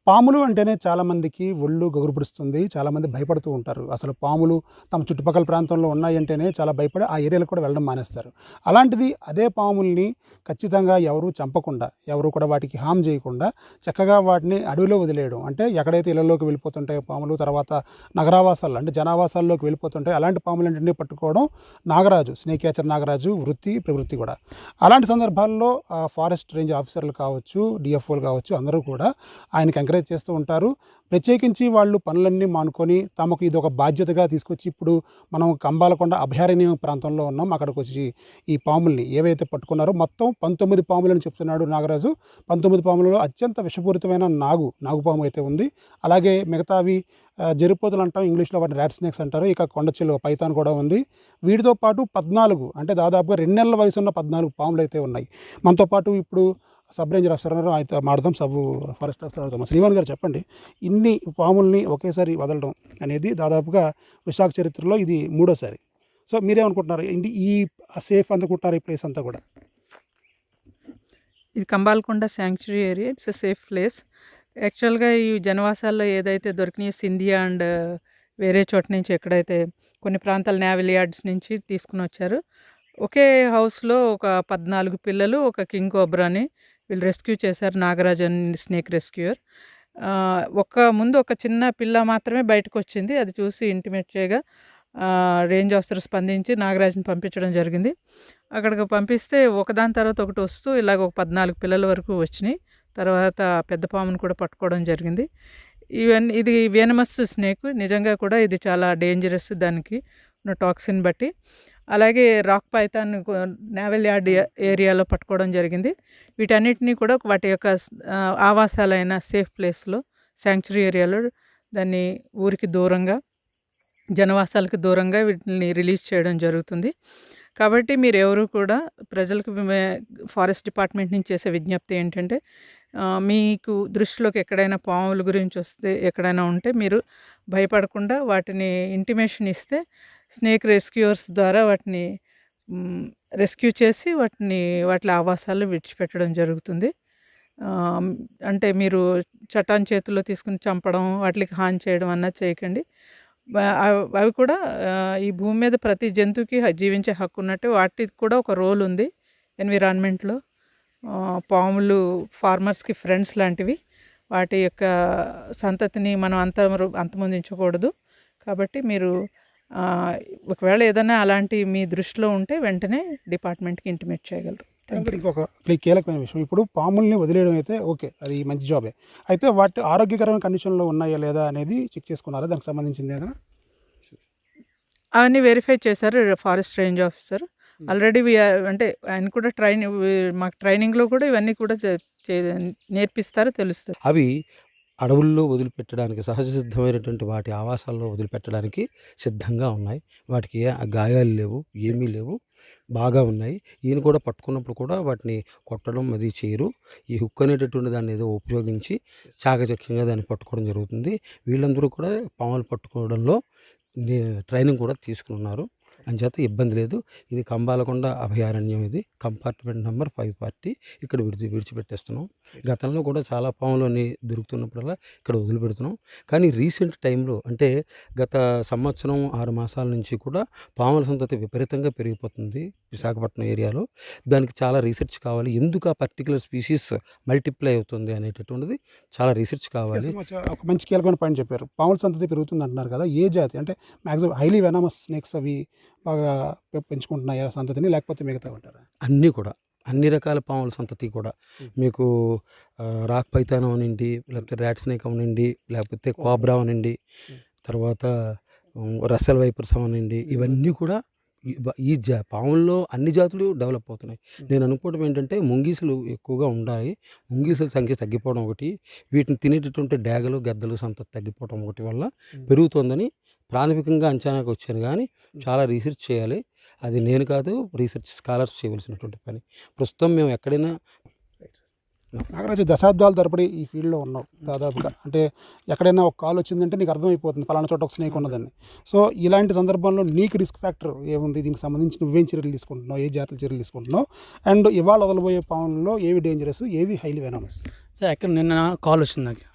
పాములు అంటేనే చాలామందికి ఒళ్ళు గగురుపుడుస్తుంది. చాలామంది భయపడుతూ ఉంటారు. అసలు పాములు తమ చుట్టుపక్కల ప్రాంతంలో ఉన్నాయంటేనే చాలా భయపడి ఆ ఏరియాలకు కూడా వెళ్ళడం మానేస్తారు. అలాంటిది అదే పాముల్ని ఖచ్చితంగా ఎవరు చంపకుండా, ఎవరు కూడా వాటికి హార్మ్ చేయకుండా చక్కగా వాటిని అడవిలో వదిలేయడం. అంటే ఎక్కడైతే ఇళ్లలోకి వెళ్ళిపోతుంటాయో పాములు, తర్వాత నగరావాసాల్లో అంటే జనావాసాల్లోకి వెళ్ళిపోతుంటాయో అలాంటి పాములన్నింటినీ పట్టుకోవడం నాగరాజు, స్నేక్ క్యాచర్ నాగరాజు వృత్తి, ప్రవృత్తి కూడా. అలాంటి సందర్భాల్లో ఫారెస్ట్ రేంజ్ ఆఫీసర్లు కావచ్చు, డిఎఫ్ఓలు కావచ్చు, అందరూ కూడా ఆయనకి ఎంకరేజ్ చేస్తూ ఉంటారు. ప్రత్యేకించి వాళ్ళు పనులన్నీ మానుకొని తమకు ఇది ఒక బాధ్యతగా తీసుకొచ్చి, ఇప్పుడు మనం కంబాలకొండ అభయారణ్యం ప్రాంతంలో ఉన్నాం. అక్కడికి వచ్చి ఈ పాముల్ని ఏవైతే పట్టుకున్నారో మొత్తం 19 పాములని చెప్తున్నాడు నాగరాజు. 19 పాములలో అత్యంత విషపూరితమైన నాగుపాము అయితే ఉంది. అలాగే మిగతావి జరిపోతులు అంటాం, ఇంగ్లీష్లో వాటిని ర్యాట్ స్నేక్స్ అంటారు. ఇక కొండచిలువ పైథాన్ కూడా ఉంది. వీటితో పాటు 14 అంటే దాదాపుగా 2 నెలల వయసు ఉన్న 14 పాములు అయితే ఉన్నాయి. మనతో పాటు ఇప్పుడు సబ్ రేంజర్ ఆఫీసర్ గారు ఆయనతో మాట్లాడదాం. ఫారెస్ట్ ఆఫీసర్ అవుతాం. శ్రీవాణి గారు చెప్పండి, ఇన్ని పాముల్ని ఒకేసారి వదలడం అనేది దాదాపుగా విశాఖ చరిత్రలో ఇది మూడోసారి. సో మీరేమనుకుంటున్నారు? ఈ సేఫ్ అనుకుంటున్నారు ఈ ప్లేస్ అంతా కూడా? ఇది Kambalakonda sanctuary area. It's a safe place. యాక్చువల్గా ఈ జనవాసాల్లో ఏదైతే దొరికినాయో సింధియా అండ్ వేరే చోట నుంచి ఎక్కడైతే కొన్ని ప్రాంతాల నేవల్ యార్డ్స్ నుంచి తీసుకుని వచ్చారు. ఒకే హౌస్లో ఒక 14 పిల్లలు, ఒక కింగ్ కోబ్రాని వీళ్ళు రెస్క్యూ చేశారు. Nagaraj and snake rescuer. ముందు ఒక చిన్న పిల్ల మాత్రమే బయటకు వచ్చింది. అది చూసి ఇంటిమేట్ చేయగా రేంజ్ ఆఫీసర్ స్పందించి నాగరాజ్ని పంపించడం జరిగింది. అక్కడికి పంపిస్తే ఒకదాని తర్వాత ఒకటి వస్తూ ఇలాగ ఒక 14 పిల్లల వరకు వచ్చినాయి. తర్వాత పెద్ద పామును కూడా పట్టుకోవడం జరిగింది. ఇది వెనమస్ స్నేక్. నిజంగా కూడా ఇది చాలా డేంజరస్ దానికి ఉన్న టాక్సిన్ బట్టి. అలాగే రాక్ పైథాన్ నేవల్ యార్డ్ ఏరియాలో పట్టుకోవడం జరిగింది. వీటన్నిటినీ కూడా వాటి యొక్క ఆవాసాలైన సేఫ్ ప్లేస్లో శాంక్చురీ ఏరియాలో దాన్ని ఊరికి దూరంగా, జనవాసాలకు దూరంగా వీటిని రిలీజ్ చేయడం జరుగుతుంది. కాబట్టి మీరు ఎవరు కూడా ప్రజలకు ఫారెస్ట్ డిపార్ట్మెంట్ నుంచి చేసే విజ్ఞప్తి ఏంటంటే, మీకు దృష్టిలోకి ఎక్కడైనా పాముల గురించి వస్తే ఎక్కడైనా ఉంటే మీరు భయపడకుండా వాటిని ఇంటిమేషన్ ఇస్తే స్నేక్ రెస్క్యూయర్స్ ద్వారా వాటిని రెస్క్యూ చేసి వాటి ఆవాసాల్లో విడిచిపెట్టడం జరుగుతుంది. అంటే మీరు చట్టాన్ని చేతుల్లో తీసుకుని చంపడం, వాటికి హాని చేయడం అన్నది చేయకండి. అవి కూడా ఈ భూమి మీద ప్రతి జంతువుకి జీవించే హక్కు ఉన్నట్టు వాటికి కూడా ఒక రోల్ ఉంది ఎన్విరాన్మెంట్లో. పాములు ఫార్మర్స్కి ఫ్రెండ్స్ లాంటివి. వాటి యొక్క సంతతిని మనం అంతమొందించకూడదు. కాబట్టి మీరు ఒకవేళ ఏదైనా అలాంటి మీ దృష్టిలో ఉంటే వెంటనే డిపార్ట్మెంట్కి ఇంటిమేట్ చేయగలరు. ఇంకొక కీలకమైన విషయం, ఇప్పుడు పాముల్ని వదిలేయడం అయితే ఓకే, అది మంచి జాబే. అయితే వాటి ఆరోగ్యకరమైన కండిషన్లో ఉన్నాయా లేదా అనేది చెక్ చేసుకున్నారా? దానికి సంబంధించింది ఏదైనా అవన్నీ వెరిఫై చేశారు ఫారెస్ట్ రేంజ్ ఆఫీసర్. ఆల్రెడీ అంటే ఆయన కూడా మాకు ట్రైనింగ్లో కూడా ఇవన్నీ కూడా నేర్పిస్తారు, తెలుస్తుంది. అవి అడవుల్లో వదిలిపెట్టడానికి సహజ సిద్ధమైనటువంటి వాటి ఆవాసాల్లో వదిలిపెట్టడానికి సిద్ధంగా ఉన్నాయి. వాటికి గాయాలు లేవు, ఏమీ లేవు, బాగా ఉన్నాయి. ఈయన కూడా పట్టుకున్నప్పుడు కూడా వాటిని కొట్టడం అది చేయరు. ఈ హుక్ అనేటటువంటి దాన్ని ఏదో ఉపయోగించి చాకచక్యంగా దాన్ని పట్టుకోవడం జరుగుతుంది. వీళ్ళందరూ కూడా పాములు పట్టుకోవడంలో ట్రైనింగ్ కూడా తీసుకున్నారు. అంచేత ఇబ్బంది లేదు. ఇది కంబాలకొండ అభయారణ్యం. ఇది కంపార్ట్మెంట్ నెంబర్ 5 పార్టీ. ఇక్కడ విడిచిపెట్టేస్తున్నాం. గతంలో కూడా చాలా పాములని దొరుకుతున్నప్పుడల్లా ఇక్కడ వదిలిపెడుతున్నాం. కానీ రీసెంట్ టైంలో అంటే గత సంవత్సరం 6 మాసాల నుంచి కూడా పాముల సంతతి విపరీతంగా పెరిగిపోతుంది విశాఖపట్నం ఏరియాలో. దానికి చాలా రీసెర్చ్ కావాలి. ఎందుకు ఆ పర్టికులర్ స్పీషీస్ మల్టిప్లై అవుతుంది అనేటటువంటిది చాలా రీసెర్చ్ కావాలి. ఒక మంచి కీలకమైన పాయింట్ చెప్పారు. పాముల సంతతి పెరుగుతుంది అంటున్నారు కదా, ఏ జాతి అంటే మ్యాక్సిమం హైలీ వెనమస్ స్నేక్స్ అవి బాగా పెంచుకుంటున్నాయా సంతతిని, లేకపోతే మిగతా ఉంటారా? అన్నీ కూడా అన్ని రకాల పాముల సంతతి కూడా మీకు రాక్ పైథాన్ అవనండి, లేకపోతే ర్యాట్ స్నేక్ అవనండి, లేకపోతే కోబ్రా అవనండి, తర్వాత రస్సెల్ వైపర్స్ అవనండి, ఇవన్నీ కూడా ఈ పాముల్లో అన్ని జాతులు డెవలప్ అవుతున్నాయి. నేను అనుకోవడం ఏంటంటే ముంగీసులు ఎక్కువగా ఉండాలి. ముంగీసుల సంఖ్య తగ్గిపోవడం ఒకటి, వీటిని తినేటటువంటి డేగలు గద్దలు సంతతి తగ్గిపోవడం ఒకటి వల్ల పెరుగుతోందని ప్రాథమికంగా అంచనాకు వచ్చాను. కానీ చాలా రీసెర్చ్ చేయాలి. అది నేను కాదు, రీసెర్చ్ స్కాలర్స్ చేయవలసినటువంటి పని. ప్రస్తుతం మేము ఎక్కడైనా నాగరాజు దశాబ్దాల తరబడి ఈ ఫీల్డ్లో ఉన్నావు దాదాపుగా. అంటే ఎక్కడైనా ఒక కాల్ వచ్చిందంటే నీకు అర్థమైపోతుంది ఫలానా చోట ఒక స్నేక్ ఉన్నదని. సో ఇలాంటి సందర్భంలో నీకు రిస్క్ ఫ్యాక్టర్ ఏముంది? దీనికి సంబంధించి నువ్వేం చర్యలు తీసుకుంటున్నావు, ఏ జాగ్రత్తలు చర్యలు తీసుకుంటున్నావు, అండ్ ఇవాళ వదలబోయే పాములలో ఏవి డేంజరస్, ఏవి హైలీ వెనమస్? సార్, ఎక్కడ నిన్న కాల్ వచ్చింది నాకు.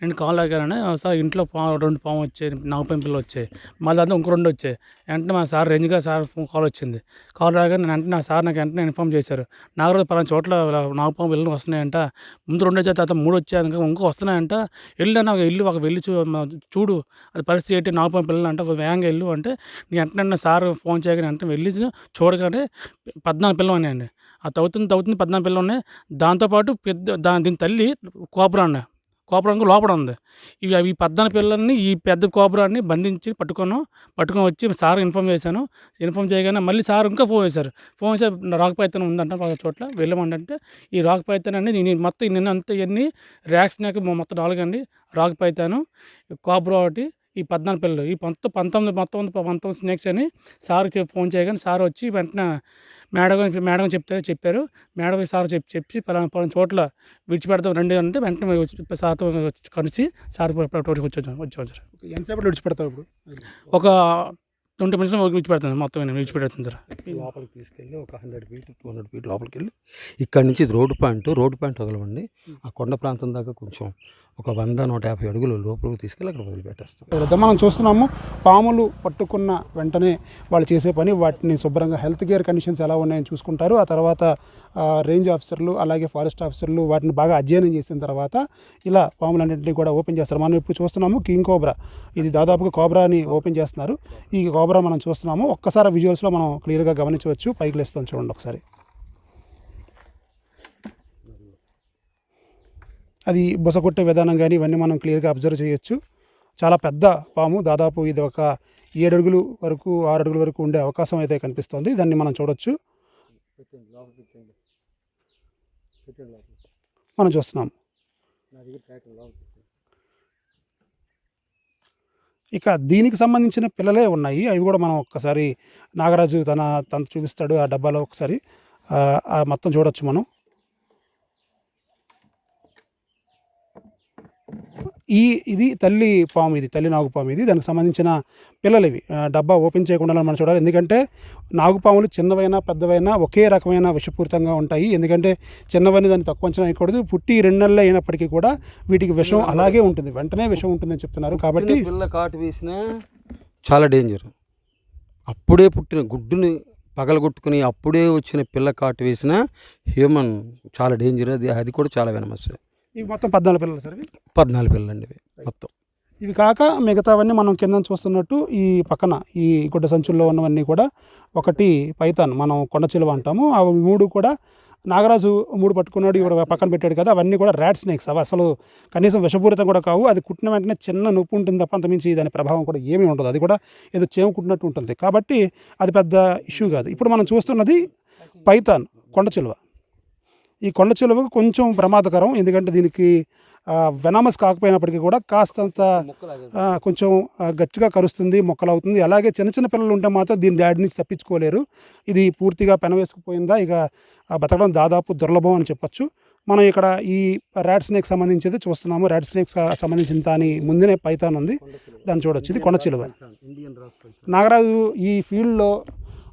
నేను కాల్ అయ్యానని సార్ ఇంట్లో 2 పాము వచ్చాయి, నాగపాము పిల్లలు వచ్చాయి, మళ్ళీ అంతా ఇంకో 2 వచ్చాయి. వెంటనే మా సార్ రేంజ్గా సార్ కాల్ వచ్చింది. కాల్ రాగానే నేను వెంటనే సార్ నాకు వెంటనే ఇన్ఫామ్ చేశారు. నాగరాజు పలానా చోట్ల నాగపాము పిల్లలు వస్తున్నాయంట, ముందు 2 వచ్చాయి, తర్వాత 3 వచ్చాయి, ఇంకో వస్తున్నాయంట, నాకు వెళ్ళి చూడు అది పరిస్థితి ఏంటి, నాగపాము పిల్లలు అంటే వేగంగా వెళ్ళు అంటే నేను వెంటనే సార్ ఫోన్ చేయగానే వెంటనే వెళ్ళి చూడగానే 14 పిల్లలు ఉన్నాయండి. ఆ తవ్వుతుంది 14 పిల్లలు ఉన్నాయి. దాంతోపాటు దీని తల్లి కోపురానికి లోపల ఉంది. ఈ 14 పిల్లల్ని ఈ పెద్ద కోపురాన్ని బంధించి పట్టుకొని వచ్చి సార్ ఇన్ఫామ్ చేశాను. ఇన్ఫామ్ చేయగానే మళ్ళీ సార్ ఇంకా ఫోన్ చేశారు. ఫోన్ చేసి రాక్ పైతన్ ఉందంట ఒక చోట్ల వెళ్ళమంటే, ఈ రాక్ పైతన్ అండి నేను మొత్తం నిన్న అంతా ఇవన్నీ ర్యాక్స్నాక్ మొత్తం 4 అండి. రాక్ పైతాను, కోబ్రా ఒకటి, ఈ 14 పిల్లలు, ఈ 19 స్నేక్స్ అని సార్ ఫోన్ చేయగానే సార్ వచ్చి వెంటనే మేడం చెప్పారు. మేడం సార్ చెప్పి పలానా చోట్ల విడిచిపెడతాం రండి అంటే వెంటనే సార్తో కలిసి సార్ వచ్చాం సార్. ఎంతసేపట్లో విడిచిపెడతావు ఇప్పుడు? ఒక 20 minutes విడిచిపెడతాను, మొత్తం నేను విడిచిపెడతాను సార్. లోపలికి తీసుకెళ్ళి ఒక 100 feet 200 feet లోపలికి వెళ్ళి ఇక్కడ నుంచి రోడ్డు పాయింట్ వదలమండి. ఆ కొండ ప్రాంతం దాకా కొంచెం ఒక 100-150 అడుగులు లోపలికి తీసుకెళ్ళి అక్కడ వదిలిపెట్టేస్తాం. మనం చూస్తున్నాము పాములు పట్టుకున్న వెంటనే వాళ్ళు చేసే పని వాటిని శుభ్రంగా హెల్త్ కేర్ కండిషన్స్ ఎలా ఉన్నాయని చూసుకుంటారు. ఆ తర్వాత రేంజ్ ఆఫీసర్లు అలాగే ఫారెస్ట్ ఆఫీసర్లు వాటిని బాగా అధ్యయనం చేసిన తర్వాత ఇలా పాములన్నింటినీ కూడా ఓపెన్ చేస్తారు. మనం ఇప్పుడు చూస్తున్నాము కింగ్ కోబ్రా, ఇది దాదాపుగా కోబ్రాని ఓపెన్ చేస్తున్నారు. ఈ కోబ్రా మనం చూస్తున్నాము. ఒక్కసారి విజువల్స్లో మనం క్లియర్గా గమనించవచ్చు. పైకి లేస్తాం చూడండి ఒకసారి. అది బుస కొట్టే విధానం కానీ ఇవన్నీ మనం క్లియర్గా అబ్జర్వ్ చేయొచ్చు. చాలా పెద్ద పాము, దాదాపు ఇది ఒక 7 అడుగులు వరకు 6 అడుగుల వరకు ఉండే అవకాశం అయితే కనిపిస్తుంది. దాన్ని మనం చూడొచ్చు. మనం చూస్తున్నాం. ఇక దీనికి సంబంధించిన పిల్లలే ఉన్నాయి. అవి కూడా మనం ఒక్కసారి నాగరాజు తన చూపిస్తాడు ఆ డబ్బాలో. ఒకసారి మొత్తం చూడొచ్చు మనం. ఇది తల్లి పాము, ఇది తల్లి నాగుపాము. ఇది దానికి సంబంధించిన పిల్లలు ఇవి. డబ్బా ఓపెన్ చేయకుండా మనం చూడాలి. ఎందుకంటే నాగుపాములు చిన్నవైనా పెద్దవైనా ఒకే రకమైన విషపూరితంగా ఉంటాయి. ఎందుకంటే చిన్నవని దాన్ని తక్కువ అంచనా వేయకూడదు. పుట్టి 2 నెలలు అయినప్పటికీ కూడా వీటికి విషం అలాగే ఉంటుంది, వెంటనే విషం ఉంటుందని చెప్తున్నారు. కాబట్టి పిల్ల కాటు వేసినా చాలా డేంజర్. అప్పుడే పుట్టిన గుడ్డుని పగలగొట్టుకుని అప్పుడే వచ్చిన పిల్ల కాటు వేసినా హ్యూమన్ చాలా డేంజర్. అది కూడా చాలా వెనమస్. ఇవి మొత్తం 14 పిల్లలు సార్. 14 పిల్లలండి ఇవి మొత్తం. ఇవి కాక మిగతావన్నీ మనం కింద చూస్తున్నట్టు ఈ పక్కన ఈ గుడ్డ సంచుల్లో ఉన్నవన్నీ కూడా, ఒకటి పైతాన్ మనం కొండ చిలువ అంటాము. అవి 3 కూడా నాగరాజు 3 పట్టుకున్నాడు, ఇవి పక్కన పెట్టాడు కదా, అవన్నీ కూడా ర్యాట్ స్నేక్స్. అవి అసలు కనీసం విషపూరితం కూడా కావు. అది కుట్టిన వెంటనే చిన్న నొప్పి ఉంటుంది తప్ప అంతమించి దాని ప్రభావం కూడా ఏమీ ఉండదు. అది కూడా ఏదో చేము కుట్టినట్టు ఉంటుంది. కాబట్టి అది పెద్ద ఇష్యూ కాదు. ఇప్పుడు మనం చూస్తున్నది పైతాన్ కొండ చిలువ. ఈ కొండ చిలువకు కొంచెం ప్రమాదకరం. ఎందుకంటే దీనికి వెనామస్ కాకపోయినప్పటికీ కూడా కాస్తంత కొంచెం గట్టిగా కరుస్తుంది, మొక్కలు అవుతుంది. అలాగే చిన్న పిల్లలు ఉంటే మాత్రం దీని దాడి నుంచి తప్పించుకోలేరు. ఇది పూర్తిగా పెనవేసుకుపోయిందా ఇక బతకడం దాదాపు దుర్లభం అని చెప్పచ్చు. మనం ఇక్కడ ఈ ర్యాట్ స్నేక్ సంబంధించింది చూస్తున్నాము. ర్యాట్ స్నేక్ సంబంధించిన దాని ముందునే పైతాన్ ఉంది, దాన్ని చూడొచ్చు. ఇది కొండ చిలువ. నాగరాజు ఈ ఫీల్డ్లో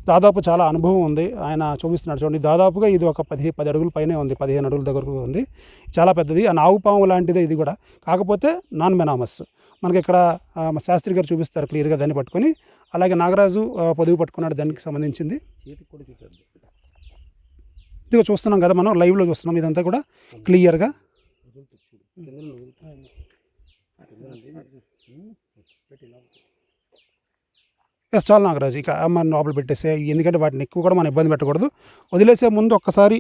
దాదాపు చాలా అనుభవం ఉంది. ఆయన చూపిస్తున్నాడు చూడండి. దాదాపుగా ఇది ఒక 10 అడుగుల పైనే ఉంది, 15 అడుగుల దగ్గరకు ఉంది. చాలా పెద్దది. ఆ నాగుపాము లాంటిదే ఇది కూడా, కాకపోతే నాన్ మెనామస్. మనకి ఇక్కడ శాస్త్రి గారు చూపిస్తారు క్లియర్గా దాన్ని పట్టుకొని. అలాగే నాగరాజు పొదుగు పట్టుకున్నాడు దానికి సంబంధించింది. ఇదిగో చూస్తున్నాం కదా, మనం లైవ్లో చూస్తున్నాం ఇదంతా కూడా క్లియర్గా. చాలా నాగరాజు ఇక మన లోపల పెట్టేసే, ఎందుకంటే వాటిని ఎక్కువ కూడా మనం ఇబ్బంది పెట్టకూడదు. వదిలేసే ముందు ఒక్కసారి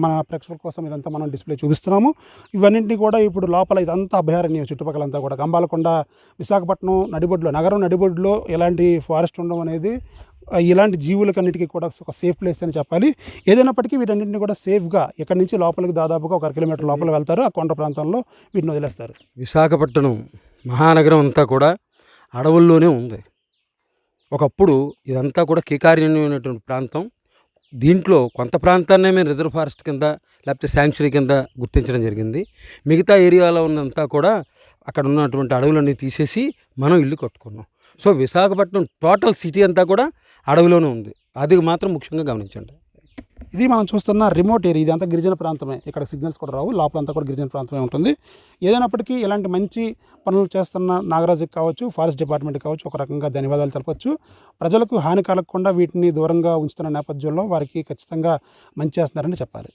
మన ప్రేక్షకుల కోసం ఇదంతా మనం డిస్ప్లే చూపిస్తున్నాము. ఇవన్నింటినీ కూడా ఇప్పుడు లోపల ఇదంతా అభయారణ్యం, చుట్టుపక్కలంతా కూడా గంబాలకొండ, విశాఖపట్నం నడిబొడ్డులో, నగరం నడిబొడ్డులో ఎలాంటి ఫారెస్ట్ ఉండడం అనేది ఇలాంటి జీవులకన్నిటికీ కూడా ఒక సేఫ్ ప్లేస్ అని చెప్పాలి. ఏదైనప్పటికీ వీటన్నింటినీ కూడా సేఫ్గా ఇక్కడి నుంచి లోపలికి దాదాపుగా ఒక 1 కిలోమీటర్ లోపల వెళ్తారు. ఆ కొండ ప్రాంతంలో వీటిని వదిలేస్తారు. విశాఖపట్నం మహానగరం అంతా కూడా అడవుల్లోనే ఉంది. ఒకప్పుడు ఇదంతా కూడా కీకారణ్యమైనటువంటి ప్రాంతం. దీంట్లో కొంత ప్రాంతాన్నే మేము రిజర్వ్ ఫారెస్ట్ కింద లేకపోతే శాంక్చురీ కింద గుర్తించడం జరిగింది. మిగతా ఏరియాలో ఉన్నంతా కూడా అక్కడ ఉన్నటువంటి అడవులన్నీ తీసేసి మనం ఇల్లు కట్టుకున్నాం. సో విశాఖపట్నం టోటల్ సిటీ అంతా కూడా అడవిలోనే ఉంది. అది మాత్రం ముఖ్యంగా గమనించండి. ఇది మనం చూస్తున్న రిమోట్ ఏరియా, ఇదంతా గిరిజన ప్రాంతమే. ఇక్కడ సిగ్నల్స్ కూడా రావు, లోపలంతా కూడా గిరిజన ప్రాంతమే ఉంటుంది. ఏదైనప్పటికీ ఇలాంటి మంచి పనులు చేస్తున్న నాగరాజుకి కావచ్చు, ఫారెస్ట్ డిపార్ట్మెంట్కి కావచ్చు ఒక రకంగా ధన్యవాదాలు తెలపచ్చు. ప్రజలకు హాని కలగకుండా వీటిని దూరంగా ఉంచుతున్న నేపథ్యంలో వారికి ఖచ్చితంగా మంచి చేస్తున్నారని చెప్పాలి.